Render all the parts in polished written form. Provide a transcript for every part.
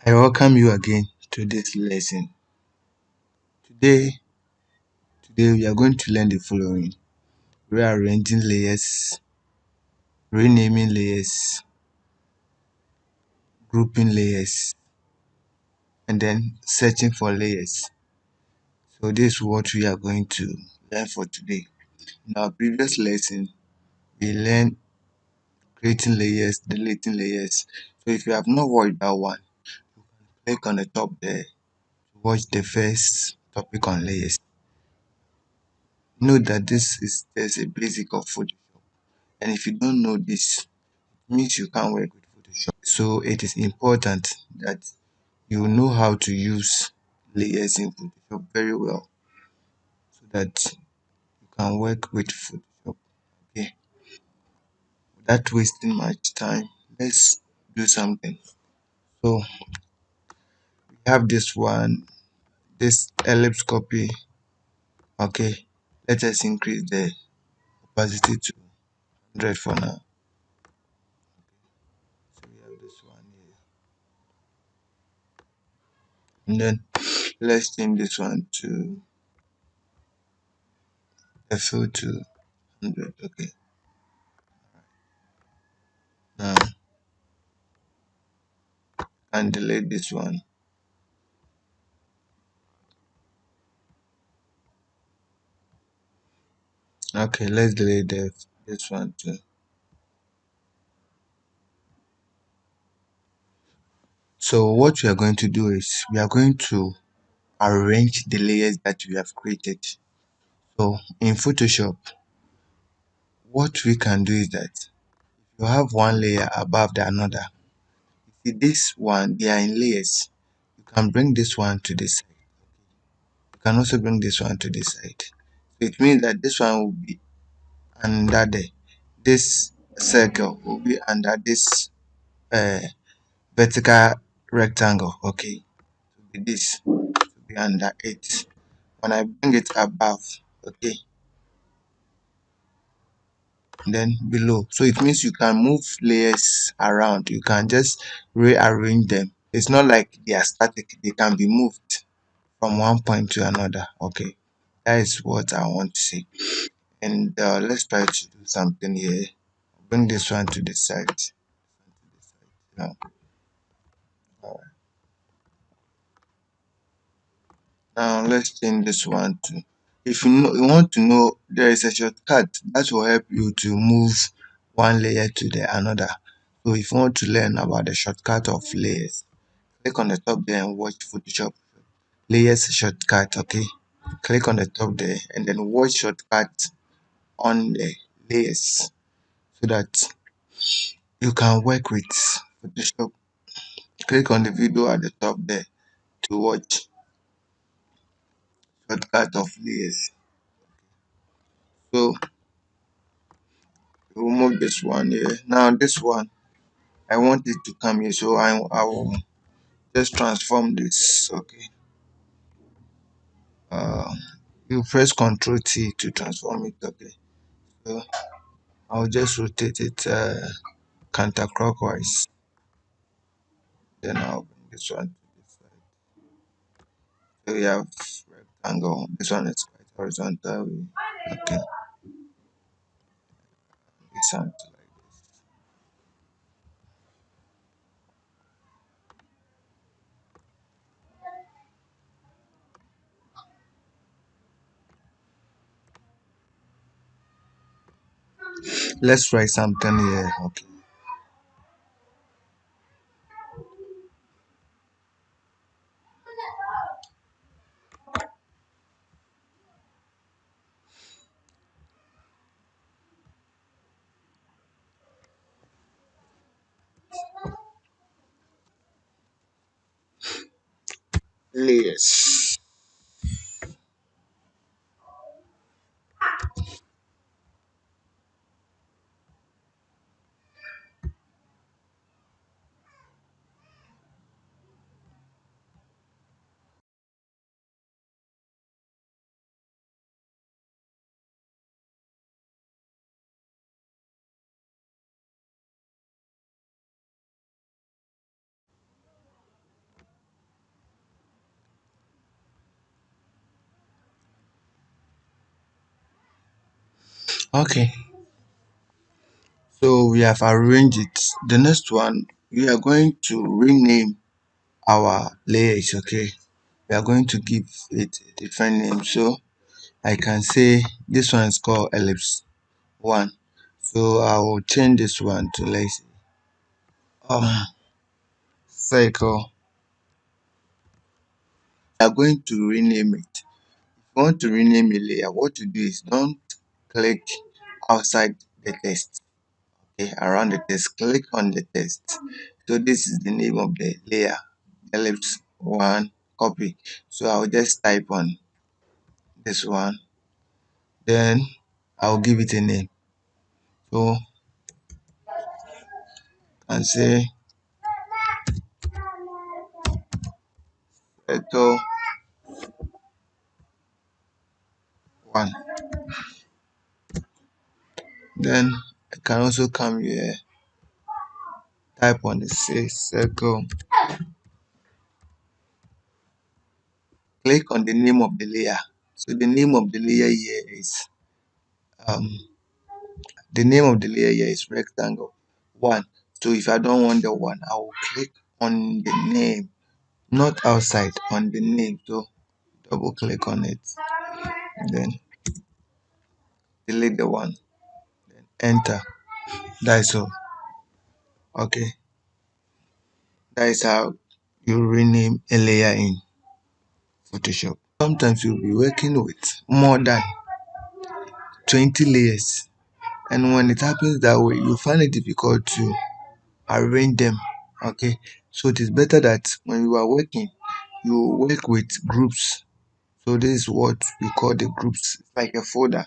I welcome you again to this lesson. Today, today we are going to learn the following: rearranging layers, renaming layers, grouping layers, and then searching for layers. So this is what we are going to learn for today. In our previous lesson, we learned creating layers, deleting layers. So if you have not watched that one, click on the top there to watch the first topic on layers. Note that this is just a basic of Photoshop, and if you don't know this, means you can't work with Photoshop. So it is important that you know how to use layers in Photoshop very well so that you can work with Photoshop. Okay, without wasting much time, let's do something. So we have this one, this ellipse copy. Okay, let us increase the opacity to 100 for now. So we have this one here, and then let's change this one to FO to 100. Okay, now and delete this one. Okay, let's delete this one too. So what we are going to do is we are going to arrange the layers that we have created. So in Photoshop, what we can do is that you have one layer above the another. You see this one, they are in layers. You can bring this one to this side. You can also bring this one to this side. So it means that this one will be under this circle will be under this uh, vertical rectangle. Okay, with this to be under it. When I bring it above, okay, then below. So it means you can move layers around. You can just rearrange them. It's not like they are static. They can be moved from one point to another. Okay, that is what I want to say. And let's try to do something here. Bring this one to the side. Now, now let's change this one to. If you want to know, there is a shortcut that will help you to move one layer to the another. So if you want to learn about the shortcut of layers, click on the top there and watch Photoshop layers shortcut. Okay, click on the top there and then watch shortcut on the layers so that you can work with Photoshop. Click on the video at the top there to watch shortcut of layers. So remove this one here. Now this one I want it to come here, so I will just transform this. Okay, uh you press Ctrl T to transform it. Okay, so I'll just rotate it counterclockwise, then I'll bring this one to this side. So we have rectangle, this one is quite horizontal. Okay, it's something like this. Let's try something here. Okay, layers. Okay, so we have arranged it. The next one, we are going to rename our layers. Okay, we are going to give it a different name. So I can say this one is called ellipse one. So I will change this one to, let's say, circle. We are going to rename it. If you want to rename a layer, what to do is don't click outside the text. Okay, around the text, click on the text. So this is the name of the layer, ellipse one, copy. So I'll just type on this one, then I'll give it a name. So and say circle one. Then I can also come here, type on the say circle, click on the name of the layer. So the name of the layer here is um rectangle one. So if I don't want the one, I will click on the name, not outside, on the name. So double click on it, then delete the one, enter. That is all. Okay, that is how you rename a layer in Photoshop. Sometimes you'll be working with more than 20 layers, and when it happens that way, you find it difficult to arrange them. Okay, so it is better that when you are working, you work with groups. So this is what we call the groups. It's like a folder.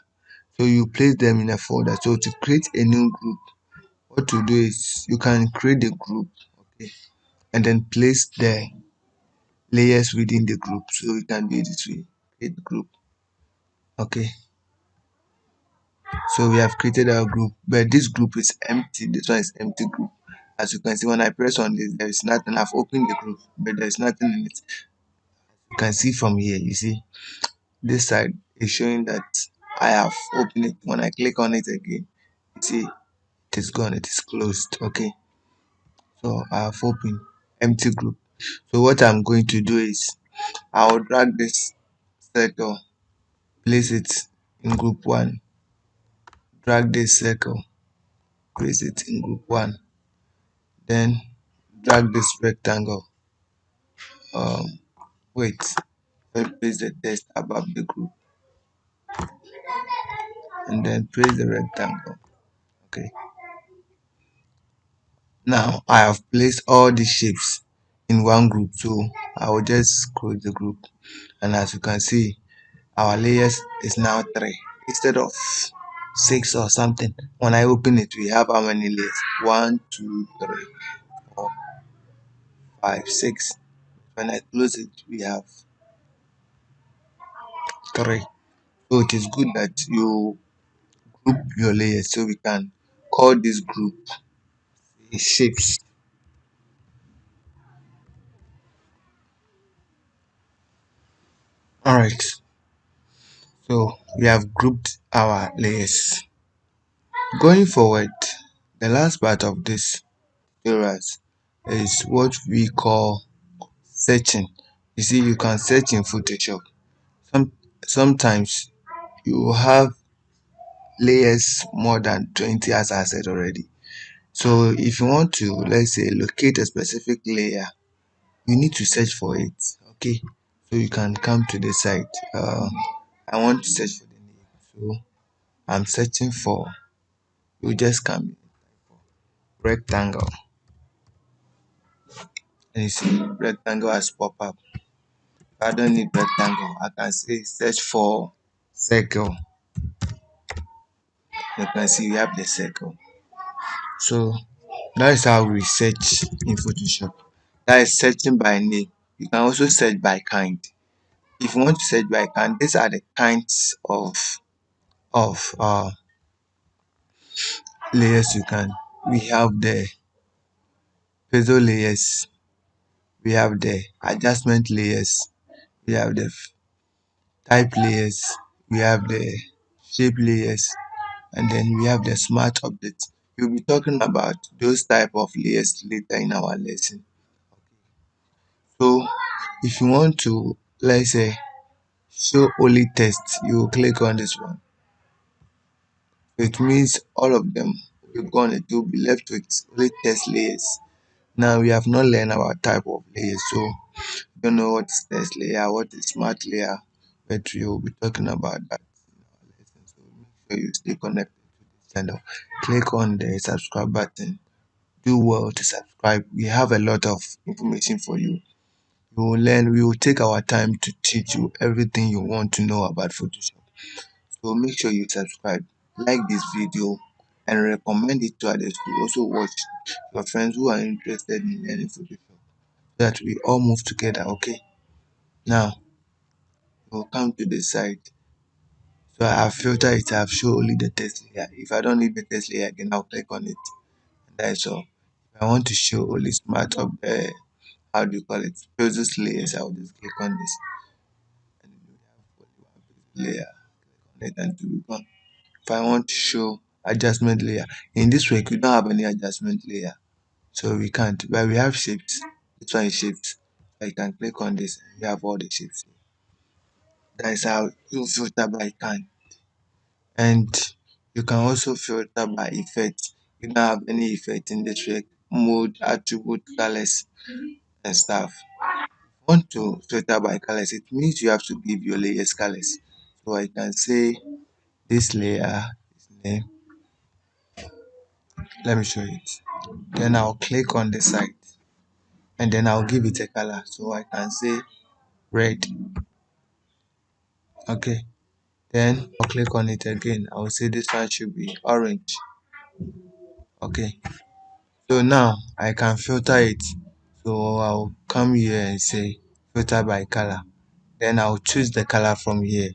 So you place them in a folder. So to create a new group, what to do is you can create a group, okay, and then place the layers within the group. So you can do it this way. Create group. Okay. So we have created our group, but this group is empty. This one is empty group. As you can see, when I press on this, there is nothing. I've opened the group, but there's nothing in it. You can see from here, you see, this side is showing that I have opened it. When I click on it again, you see it is gone, it is closed. Okay, so I have opened empty group. So what I'm going to do is I'll drag this circle, place it in group one, drag this circle, place it in group one, then drag this rectangle. Um, wait, let me place the text above the group and then place the rectangle. Okay, now I have placed all these shapes in one group, so I will just close the group, and as you can see, our layers is now three instead of six or something. When I open it, we have how many layers? One, two, three, four, five, six. When I close it, we have three. So it is good that you group your layers, so we can call this group shapes. All right, so we have grouped our layers. Going forward, the last part of this tutorials is what we call searching. You see, you can search in Photoshop. Sometimes you have layers more than 20, as I said already. So if you want to, let's say, locate a specific layer, you need to search for it. Okay, so you can come to the site. I want to search for the name, so I'm searching for, you just come in, rectangle, and you see rectangle has pop up. If I don't need rectangle, I can say search for circle. You can see we have the circle. So that is how we search in Photoshop. That is searching by name. You can also search by kind. If you want to search by kind, these are the kinds of layers you can. We have the pixel layers, we have the adjustment layers, we have the type layers, we have the shape layers, and then we have the smart updates. We'll be talking about those type of layers later in our lesson. So if you want to, let's say, show only text, you click on this one. It means all of them will be gone. It will be left with only text layers. Now we have not learned our type of layers, so you don't know what is text layer, what is smart layer, but we will be talking about that in our lesson. So make sure you stay connected to this channel. Click on the subscribe button. Do well to subscribe. We have a lot of information for you. You will learn, we will take our time to teach you everything you want to know about Photoshop. So make sure you subscribe, like this video, and recommend it to others to also watch, your friends who are interested in learning Photoshop, so that we all move together. Okay, now we'll come to the side. So I have filtered it, I have shown only the text layer. If I don't need the text layer again, I'll click on it. That is all. If I want to show only smart of how do you call it, poses layers, I'll just click on this, and we have only one layer. Click on it and it will be gone. If I want to show adjustment layer, in this way we don't have any adjustment layer, so we can't, but we have shapes. This one is shapes. I can click on this and you have all the shapes. That is how you filter by kind. And you can also filter by effect. You don't have any effect in the track, mode, attribute, colors, and stuff. Want to filter by colors, it means you have to give your layers colors. So I can say this layer is name. Let me show it. Then I'll click on the side and then I'll give it a color. So I can say red. Okay. Then I'll click on it again. I'll say this one should be orange. Okay. So now I can filter it. So I'll come here and say filter by color. Then I'll choose the color from here.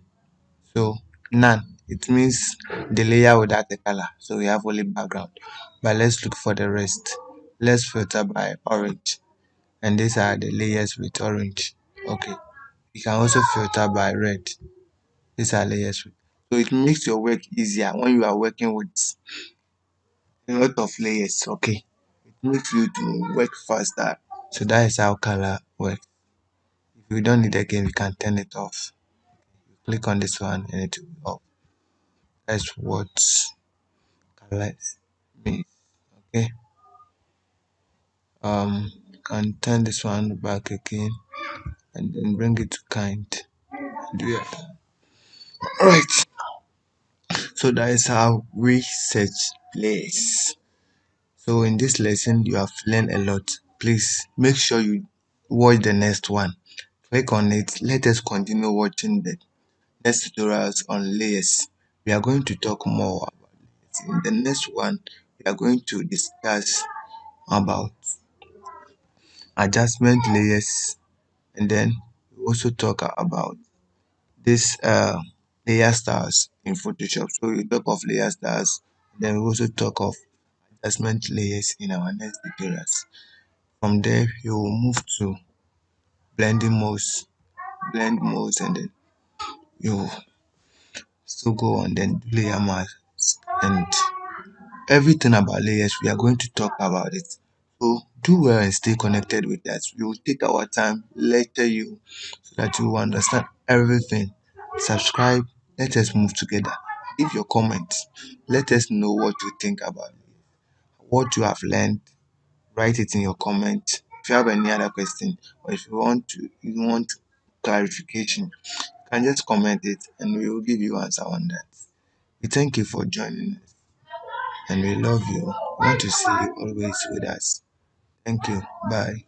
So none. It means the layer without the color. So we have only background. But let's look for the rest. Let's filter by orange. And these are the layers with orange. Okay. You can also filter by red. These are layers with. So it makes your work easier when you are working with a lot of layers. Okay. It makes you to work faster. So that is how color works. If you don't need again, we can turn it off. Click on this one and it will be off. That's what color means. Okay. Can turn this one back again and then bring it to kind. Yeah. Alright. So that is how we search layers. So in this lesson you have learned a lot. Please make sure you watch the next one. Click on it. Let us continue watching the next tutorials on layers. We are going to talk more about it. In the next one, we are going to discuss about adjustment layers, and then we also talk about this layer styles in Photoshop. So we talk of layer styles, then we also talk of adjustment layers in our next tutorials. From there, you will move to blending modes, blend modes, and then you still go on then do layer masks and everything about layers. We are going to talk about it. So do well and stay connected with us. We will take our time, lecture you so that you will understand everything. Subscribe. Let us move together. Leave your comments. Let us know what you think about it, what you have learned. Write it in your comment. If you have any other question or if you want clarification, you can just comment it and we will give you answer on that. We thank you for joining us and we love you. We want to see you always with us. Thank you. Bye.